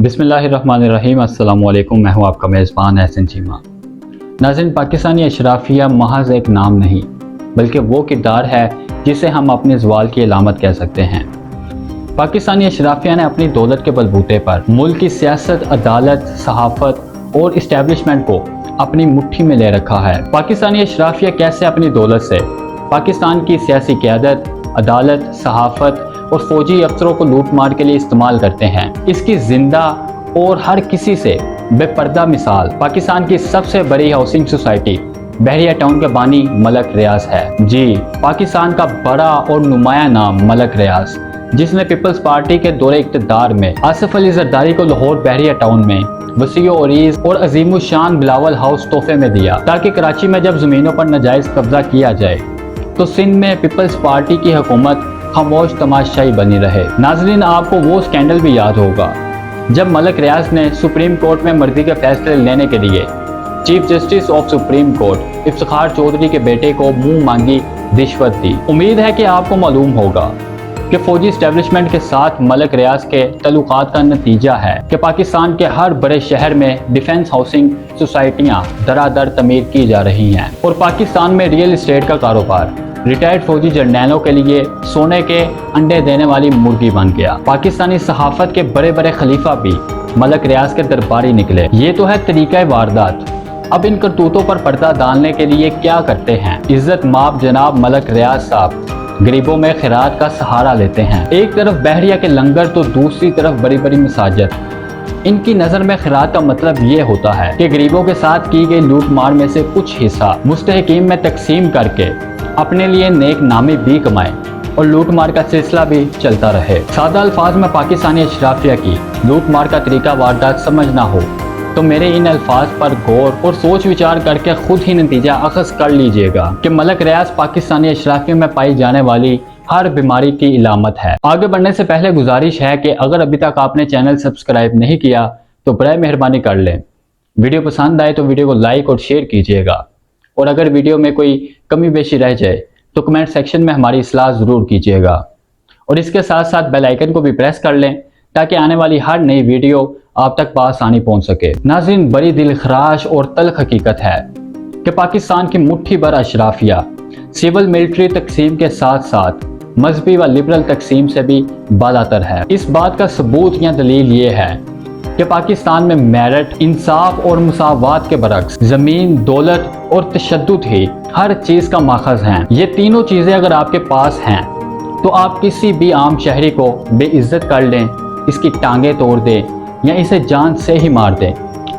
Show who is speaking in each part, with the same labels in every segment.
Speaker 1: बिस्मिल्लाहिर्रहमानिर्रहीम। अस्सलाम वालेकुम। मैं हूँ आपका मेज़बान एहसन चीमा। नाज़रीन, पाकिस्तानी अशराफिया महज एक नाम नहीं बल्कि वो किरदार है जिसे हम अपने ज़वाल की अलामत कह सकते हैं। पाकिस्तानी अशराफिया ने अपनी दौलत के बलबूते पर मुल्क की सियासत, अदालत, सहाफ़त और इस्टेब्लिशमेंट को अपनी मुट्ठी में ले रखा है। पाकिस्तानी अशराफिया कैसे अपनी दौलत से पाकिस्तान की सियासी क़यादत, अदालत, सहाफ़त और फ़ौजी अफसरों को लूट मार के लिए इस्तेमाल करते हैं, इसकी जिंदा और हर किसी से बेपर्दा मिसाल पाकिस्तान की सबसे बड़ी हाउसिंग सोसाइटी बहरिया टाउन के बानी मलक रियाज है। जी, पाकिस्तान का बड़ा और नुमाया नाम मलक रियाज, जिसने पीपल्स पार्टी के दौरे इक़्तिदार में आसिफ अली जरदारी को लाहौर बहरिया टाउन में वसीओ अरीज और अजीमुशान बिलावल हाउस तोहफे में दिया ताकि कराची में जब ज़मीनों पर नाजायज़ कब्जा किया जाए तो सिंध में पीपल्स पार्टी की हुकूमत खामोश तमाशाई बनी रहे। नाज़रीन, आपको वो स्कैंडल भी याद होगा जब मलक रियाज ने सुप्रीम कोर्ट में मर्जी के फैसले लेने के लिए Chief Justice of Supreme Court Iftikhar Chaudhry के बेटे को मुंह मांगी रिश्वत दी। उम्मीद है कि आपको मालूम होगा कि फौजी इस्टेब्लिशमेंट के साथ मलक रियाज के तल्लुकात का नतीजा है कि पाकिस्तान के हर बड़े शहर में डिफेंस हाउसिंग सोसाइटियाँ दरादर तमीर की जा रही हैं और पाकिस्तान में रियल इस्टेट का कारोबार रिटायर्ड फौजी जर्नैलों के लिए सोने के अंडे देने वाली मुर्गी बन गया। पाकिस्तानी सहाफत के बड़े बड़े खलीफा भी मलक रियाज के दरबारी निकले। ये तो है तरीका वारदात। अब इन करतूतों पर पर्दा डालने के लिए क्या करते हैं? इज्जत माप जनाब मलक रियाज साहब गरीबों में खैरात का सहारा लेते हैं। एक तरफ बहरिया के लंगर तो दूसरी तरफ बड़ी बड़ी मसाजिद। इनकी नज़र में खैरात का मतलब ये होता है कि गरीबों के साथ की गई लूट मार में से कुछ हिस्सा मुस्तहिकीन में तकसीम करके अपने लिए नेक नामी भी कमाए और लूट मार का सिलसिला भी चलता रहे। सादा अल्फाज में पाकिस्तानी अशराफिया की लूट मार का तरीका वारदात समझना हो तो मेरे इन अल्फाज पर गौर और सोच विचार करके खुद ही नतीजा अखज़ कर लीजिएगा कि मलक रियाज पाकिस्तानी अशराफिया में पाई जाने वाली हर बीमारी की इलामत है। आगे बढ़ने से पहले गुजारिश है कि अगर अभी तक आपने चैनल सब्सक्राइब नहीं किया तो बराए मेहरबानी कर लें। वीडियो पसंद आए तो वीडियो को लाइक और शेयर कीजिएगा और अगर वीडियो में कोई कमी बेशी रह जाए तो कमेंट सेक्शन में हमारी इस्लाह ज़रूर कीजिएगा और इसके साथ साथ बेल आइकन को भी प्रेस कर लें ताकि आने वाली हर नई वीडियो आप तक बआसानी पहुंच सके। नाज़रीन, बड़ी दिलखराश और तल्ख हकीकत है कि पाकिस्तान की मुट्ठी भर अशराफिया सिविल मिलिट्री तकसीम के साथ साथ मजहबी व लिबरल तकसीम से भी बालातर है। इस बात का सबूत या दलील ये है कि पाकिस्तान में मेरिट, इंसाफ और मुसावात के बरक्स ज़मीन, दौलत और तशद्दुद ही हर चीज़ का माखज़ हैं। ये तीनों चीज़ें अगर आपके पास हैं तो आप किसी भी आम शहरी को बेइज्जत कर लें, इसकी टांगें तोड़ दें या इसे जान से ही मार दें,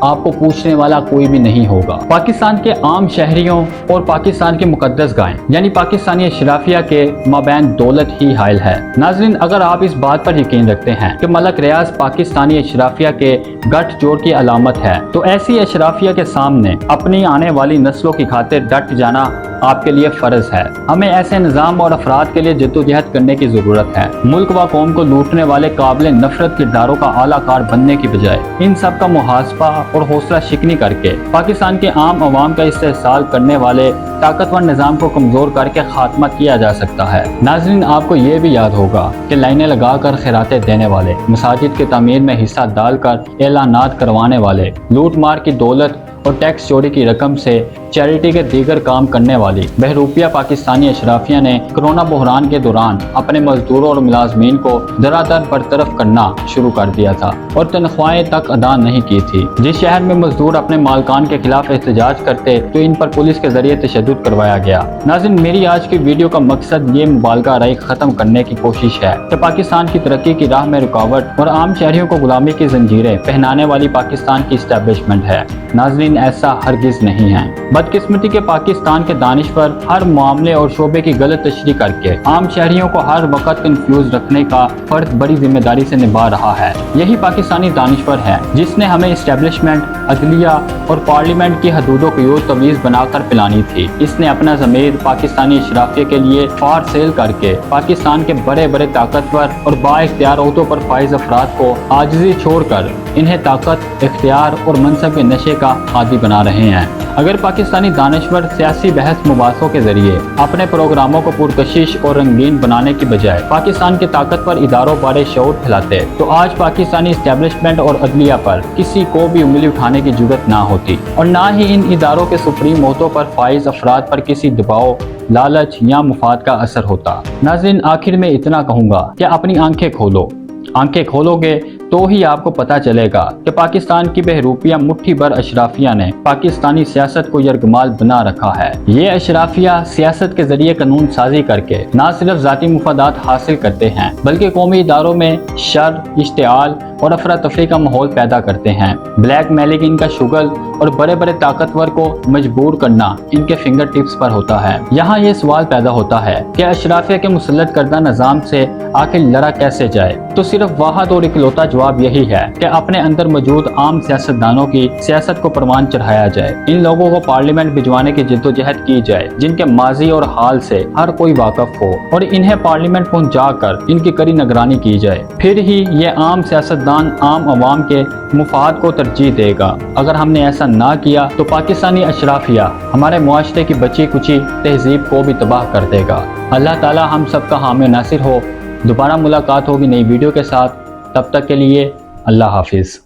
Speaker 1: आपको पूछने वाला कोई भी नहीं होगा। पाकिस्तान के आम शहरियों और पाकिस्तान की मुकद्दस गायें यानी पाकिस्तानी अशराफिया के माबैन दौलत ही हायल है। नाज़रीन, अगर आप इस बात पर यकीन रखते हैं कि मलक रियाज पाकिस्तानी अशराफिया के गठ जोड़ की अलामत है तो ऐसी अशराफिया के सामने अपनी आने वाली नस्लों की खातिर डट जाना आपके लिए फ़र्ज है। हमें ऐसे निज़ाम और अफराद के लिए जद्दोजहद करने की ज़रूरत है। मुल्क व कौम को लूटने वाले काबिल नफरत किरदारों का आलाकार बनने की बजाय इन सब का मुहासबा और हौसला शिकनी करके पाकिस्तान के आम आवाम का इस्तेहसाल करने वाले ताकतवर निज़ाम को कमज़ोर करके खात्मा किया जा सकता है। नाज़रीन, आपको ये भी याद होगा कि लाइनें लगाकर खैरातें देने वाले, मसाजिद की तामीर में हिस्सा डालकर ऐलानात करवाने वाले, लूट मार की दौलत और टैक्स चोरी की रकम से चैरिटी के दीगर काम करने वाली बहरूपिया पाकिस्तानी अशराफिया ने कोरोना बहरान के दौरान अपने मजदूरों और मुलाजमीन को दरादर बरतरफ करना शुरू कर दिया था और तनख्वाहें तक अदा नहीं की थी। जिस शहर में मजदूर अपने मालकान के खिलाफ एहतजाज करते तो इन पर पुलिस के जरिए तशद्दुद करवाया गया। नाज़रीन, मेरी आज की वीडियो का मकसद ये मुबालगा राय खत्म करने की कोशिश है कि पाकिस्तान की तरक्की की राह में रुकावट और आम शहरियों को गुलामी की जंजीरें पहनाने वाली पाकिस्तान की इस्टेब्लिशमेंट है। नाज़रीन, ऐसा हरगिज नहीं है। बदकिस्मती के पाकिस्तान के दानिश्वर हर मामले और शोबे की गलत तशरीह करके आम शहरियों को हर वक्त कंफ्यूज रखने का फर्ज बड़ी जिम्मेदारी से निभा रहा है। यही पाकिस्तानी दानिश्वर है जिसने हमें इस्टेब्लिशमेंट, अदलिया और पार्लियामेंट की हदूदों को तवीज़ बनाकर पिलानी थी। इसने अपना ज़मीर पाकिस्तानी अशराफिया के लिए फार सेल करके पाकिस्तान के बड़े बड़े ताकतवर और बाइख्तियार ओहदों पर फाइज अफराद को आजिज़ी छोड़कर इन्हें ताकत, इख्तियार और मनसब के नशे का आदि बना रहे हैं। अगर पाकिस्तानी दानश्वर सियासी बहस मुबासों के जरिए अपने प्रोग्रामों को पुरकशिश और रंगीन बनाने की बजाय पाकिस्तान के ताकतवर इदारों बारे शऊर फैलाते तो आज पाकिस्तानी इस्टेब्लिशमेंट और अदलिया पर किसी को भी उंगली उठाने की जुर्रत ना होती और ना ही इन इदारों के सुप्रीम ओहदों पर फाइज अफराद पर किसी दबाव, लालच या मुफाद का असर होता। नाज़रीन, आखिर में इतना कहूँगा कि अपनी आंखें खोलो। आंखें खोलोगे तो ही आपको पता चलेगा कि पाकिस्तान की बहरूपिया मुट्ठी भर अशराफिया ने पाकिस्तानी सियासत को यरगमाल बना रखा है। ये अशराफिया सियासत के जरिए कानून साजी करके न सिर्फ जाती मुफादात हासिल करते हैं बल्कि कौमी इदारों में शर, इश्तिआल और अफरा तफरी का माहौल पैदा करते हैं। ब्लैक मेलिंग इनका शुगल और बड़े बड़े ताकतवर को मजबूर करना इनके फिंगर टिप्स पर होता है। यहाँ ये सवाल पैदा होता है कि अशराफिया के मुसल्लत करदा निज़ाम से आखिर लड़ा कैसे जाए, तो सिर्फ वाहद और इकलौता जवाब यही है कि अपने अंदर मौजूद आम सियासतदानों की सियासत को परवान चढ़ाया जाए। इन लोगों को पार्लियामेंट भिजवाने की जिद्दोजहद की जाए जिनके माजी और हाल से हर कोई वाकिफ हो और इन्हें पार्लियामेंट पहुंचाकर इनकी कड़ी निगरानी की जाए। फिर ही ये आम सियासतदान आम अवाम के मुफाद को तरजीह देगा। अगर हमने ऐसा ना किया तो पाकिस्तानी अशराफिया हमारे मुआशरे की बची कुची तहजीब को भी तबाह कर देगा। अल्लाह ताला हम सबका हामी नासिर हो। दोबारा मुलाकात होगी नई वीडियो के साथ, तब तक के लिए अल्लाह हाफिज़।